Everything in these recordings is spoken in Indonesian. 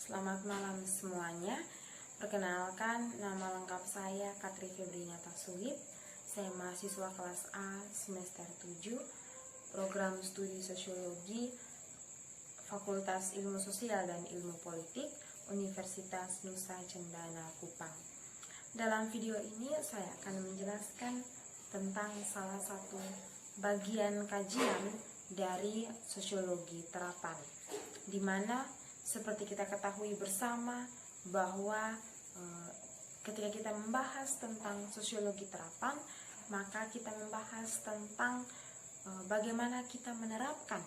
Selamat malam semuanya. Perkenalkan, nama lengkap saya Katri Febrina Tasuhib. Saya mahasiswa kelas A semester 7, program studi sosiologi, Fakultas Ilmu Sosial dan Ilmu Politik, Universitas Nusa Cendana Kupang. Dalam video ini saya akan menjelaskan tentang salah satu bagian kajian dari sosiologi terapan, di mana seperti kita ketahui bersama bahwa ketika kita membahas tentang sosiologi terapan, maka kita membahas tentang bagaimana kita menerapkan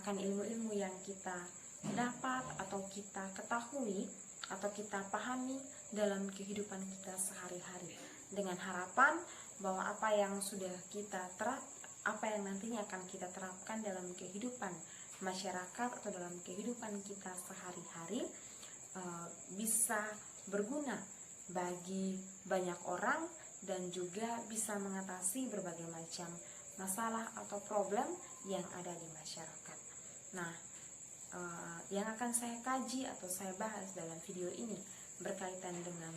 akan ilmu-ilmu yang kita dapat atau kita ketahui atau kita pahami dalam kehidupan kita sehari-hari, dengan harapan bahwa apa yang sudah kita apa yang nantinya akan kita terapkan dalam kehidupan masyarakat atau dalam kehidupan kita sehari-hari bisa berguna bagi banyak orang dan juga bisa mengatasi berbagai macam masalah atau problem yang ada di masyarakat. Nah, yang akan saya kaji atau saya bahas dalam video ini berkaitan dengan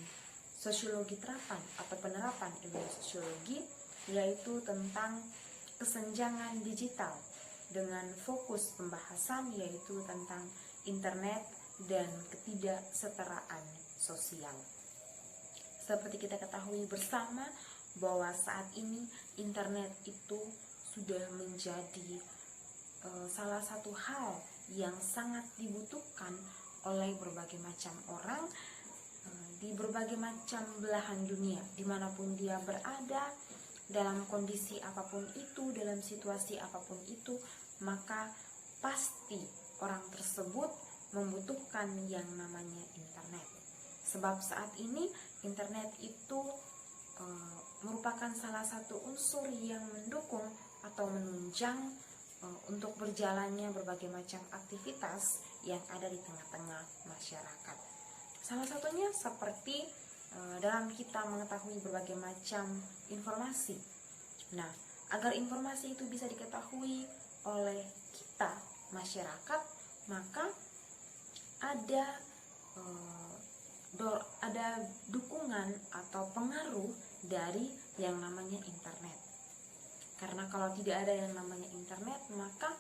sosiologi terapan atau penerapan ilmu sosiologi, yaitu tentang kesenjangan digital, dengan fokus pembahasan yaitu tentang internet dan ketidaksetaraan sosial. Seperti kita ketahui bersama bahwa saat ini internet itu sudah menjadi salah satu hal yang sangat dibutuhkan oleh berbagai macam orang di berbagai macam belahan dunia, dimanapun dia berada, dalam kondisi apapun itu, dalam situasi apapun itu, maka pasti orang tersebut membutuhkan yang namanya internet. Sebab saat ini internet itu merupakan salah satu unsur yang mendukung atau menunjang untuk berjalannya berbagai macam aktivitas yang ada di tengah-tengah masyarakat. Salah satunya seperti dalam kita mengetahui berbagai macam informasi. Nah, agar informasi itu bisa diketahui oleh kita masyarakat, maka ada dukungan atau pengaruh dari yang namanya internet. Karena kalau tidak ada yang namanya internet, maka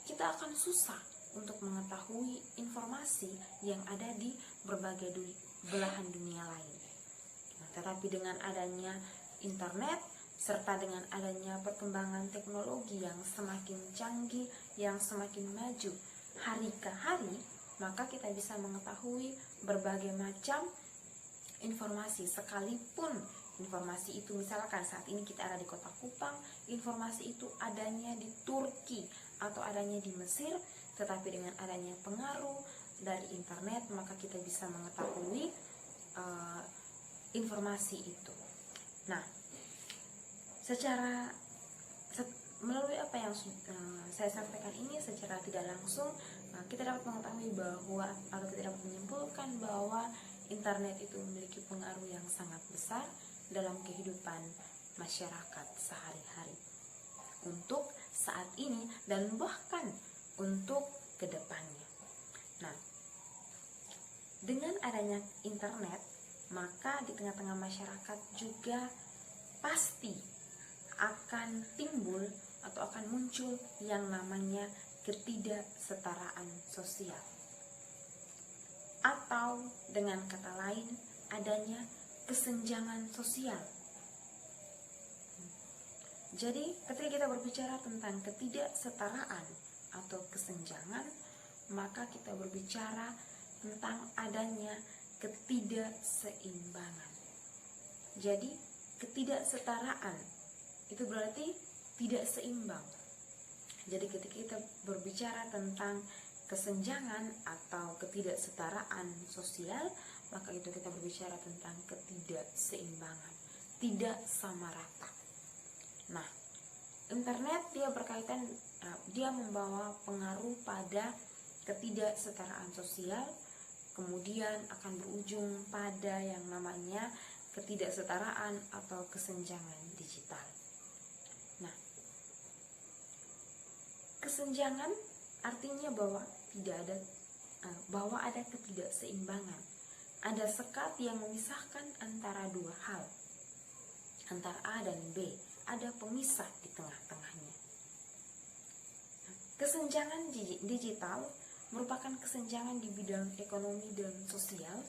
kita akan susah untuk mengetahui informasi yang ada di berbagai belahan dunia lain. Nah, tetapi dengan adanya internet serta dengan adanya perkembangan teknologi yang semakin canggih, yang semakin maju hari ke hari, maka kita bisa mengetahui berbagai macam informasi. Sekalipun informasi itu misalkan saat ini kita ada di kota Kupang, informasi itu adanya di Turki atau adanya di Mesir, tetapi dengan adanya pengaruh dari internet maka kita bisa mengetahui informasi itu. Nah, melalui apa yang saya sampaikan ini secara tidak langsung, kita dapat mengetahui bahwa atau kita dapat menyimpulkan bahwa internet itu memiliki pengaruh yang sangat besar dalam kehidupan masyarakat sehari-hari untuk saat ini dan bahkan untuk kedepannya. Nah, dengan adanya internet, maka di tengah-tengah masyarakat juga pasti akan timbul atau akan muncul yang namanya ketidaksetaraan sosial, atau dengan kata lain adanya kesenjangan sosial. Jadi ketika kita berbicara tentang ketidaksetaraan atau kesenjangan, maka kita berbicara tentang adanya ketidakseimbangan. Jadi ketidaksetaraan itu berarti tidak seimbang. Jadi ketika kita berbicara tentang kesenjangan atau ketidaksetaraan sosial, maka itu kita berbicara tentang ketidakseimbangan, tidak sama rata. Nah, internet dia membawa pengaruh pada ketidaksetaraan sosial, kemudian akan berujung pada yang namanya ketidaksetaraan atau kesenjangan digital. Nah, kesenjangan artinya bahwa tidak ada bahwa ada ketidakseimbangan, ada sekat yang memisahkan antara dua hal, antara A dan B, ada pemisah di tengah-tengahnya. Kesenjangan digital merupakan kesenjangan di bidang ekonomi dan sosial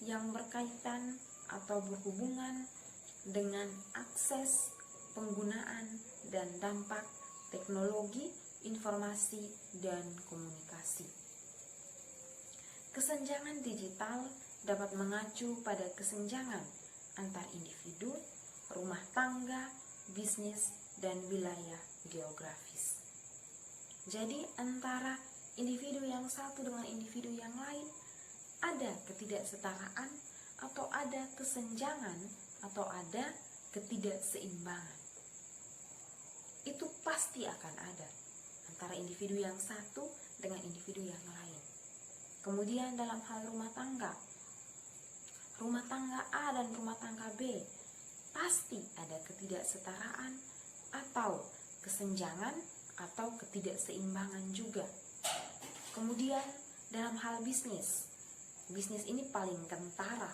yang berkaitan atau berhubungan dengan akses, penggunaan, dan dampak teknologi, informasi, dan komunikasi. Kesenjangan digital dapat mengacu pada kesenjangan antar individu, rumah tangga, bisnis, dan wilayah geografis. Jadi antara individu yang satu dengan individu yang lain ada ketidaksetaraan atau ada kesenjangan atau ada ketidakseimbangan. Itu pasti akan ada antara individu yang satu dengan individu yang lain. Kemudian dalam hal rumah tangga A dan rumah tangga B pasti ada ketidaksetaraan atau kesenjangan atau ketidakseimbangan juga. Kemudian dalam hal bisnis ini paling kentara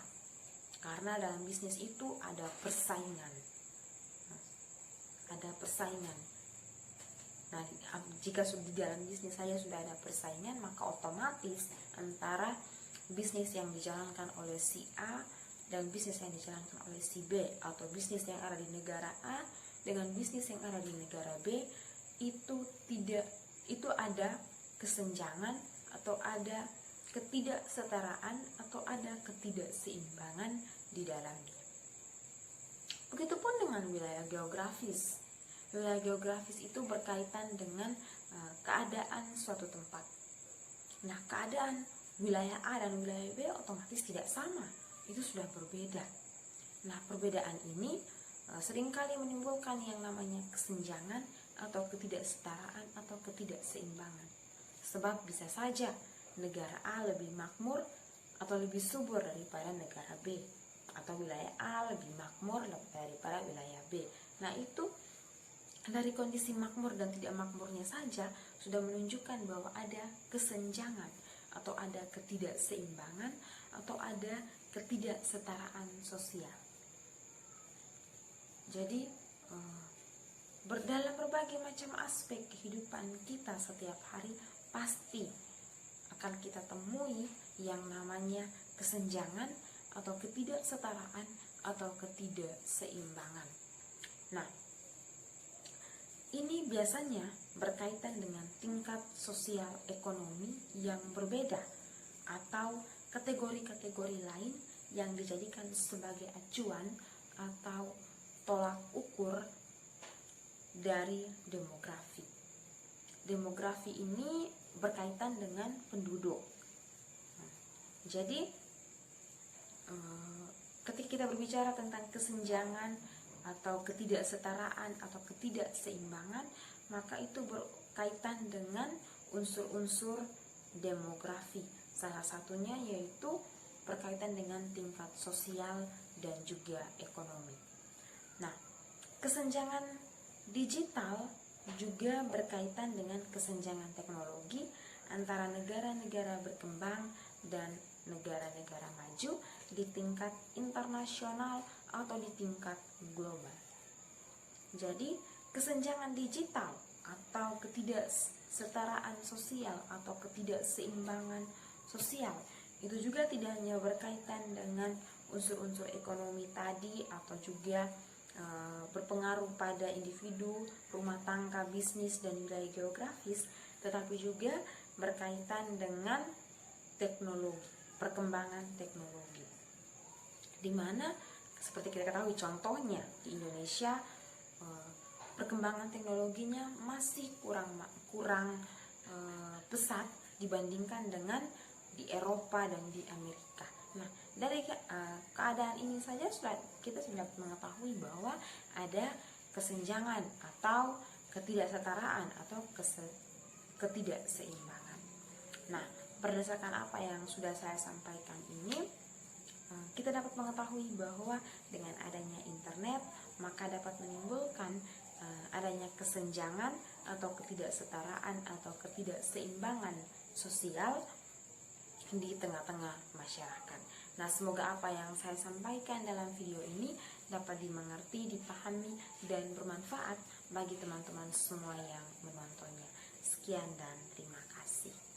karena dalam bisnis itu ada persaingan. Nah, jika di dalam bisnis saya sudah ada persaingan, maka otomatis antara bisnis yang dijalankan oleh si A dan bisnis yang dijalankan oleh si B, atau bisnis yang ada di negara A dengan bisnis yang ada di negara B, itu ada kesenjangan atau ada ketidaksetaraan atau ada ketidakseimbangan di dalamnya. Begitupun dengan wilayah geografis. Wilayah geografis itu berkaitan dengan keadaan suatu tempat. Nah, keadaan wilayah A dan wilayah B otomatis tidak sama, itu sudah berbeda. Nah, perbedaan ini seringkali menimbulkan yang namanya kesenjangan atau ketidaksetaraan atau ketidakseimbangan. Sebab bisa saja negara A lebih makmur atau lebih subur daripada negara B, atau wilayah A lebih makmur daripada wilayah B. Nah, itu dari kondisi makmur dan tidak makmurnya saja sudah menunjukkan bahwa ada kesenjangan atau ada ketidakseimbangan atau ada ketidaksetaraan sosial. Jadi dalam berbagai macam aspek kehidupan kita setiap hari pasti akan kita temui yang namanya kesenjangan atau ketidaksetaraan atau ketidakseimbangan. Nah, ini biasanya berkaitan dengan tingkat sosial ekonomi yang berbeda atau kategori-kategori lain yang dijadikan sebagai acuan atau tolak ukur dari demografi. Demografi ini berkaitan dengan penduduk. Jadi ketika kita berbicara tentang kesenjangan atau ketidaksetaraan atau ketidakseimbangan, maka itu berkaitan dengan unsur-unsur demografi. Salah satunya yaitu berkaitan dengan tingkat sosial dan juga ekonomi. Nah, kesenjangan digital juga berkaitan dengan kesenjangan teknologi antara negara-negara berkembang dan negara-negara maju di tingkat internasional atau di tingkat global. Jadi, kesenjangan digital atau ketidaksetaraan sosial atau ketidakseimbangan sosial itu juga tidak hanya berkaitan dengan unsur-unsur ekonomi tadi atau juga berpengaruh pada individu, rumah tangga, bisnis, dan wilayah geografis, tetapi juga berkaitan dengan teknologi, perkembangan teknologi. Di mana seperti kita ketahui contohnya di Indonesia perkembangan teknologinya masih kurang pesat dibandingkan dengan di Eropa dan di Amerika. Nah, dari keadaan ini saja kita sudah mengetahui bahwa ada kesenjangan atau ketidaksetaraan atau ketidakseimbangan. Nah, berdasarkan apa yang sudah saya sampaikan ini, kita dapat mengetahui bahwa dengan adanya internet maka dapat menimbulkan adanya kesenjangan atau ketidaksetaraan atau ketidakseimbangan sosial di tengah-tengah masyarakat. Nah, semoga apa yang saya sampaikan dalam video ini dapat dimengerti, dipahami, dan bermanfaat bagi teman-teman semua yang menontonnya. Sekian dan terima kasih.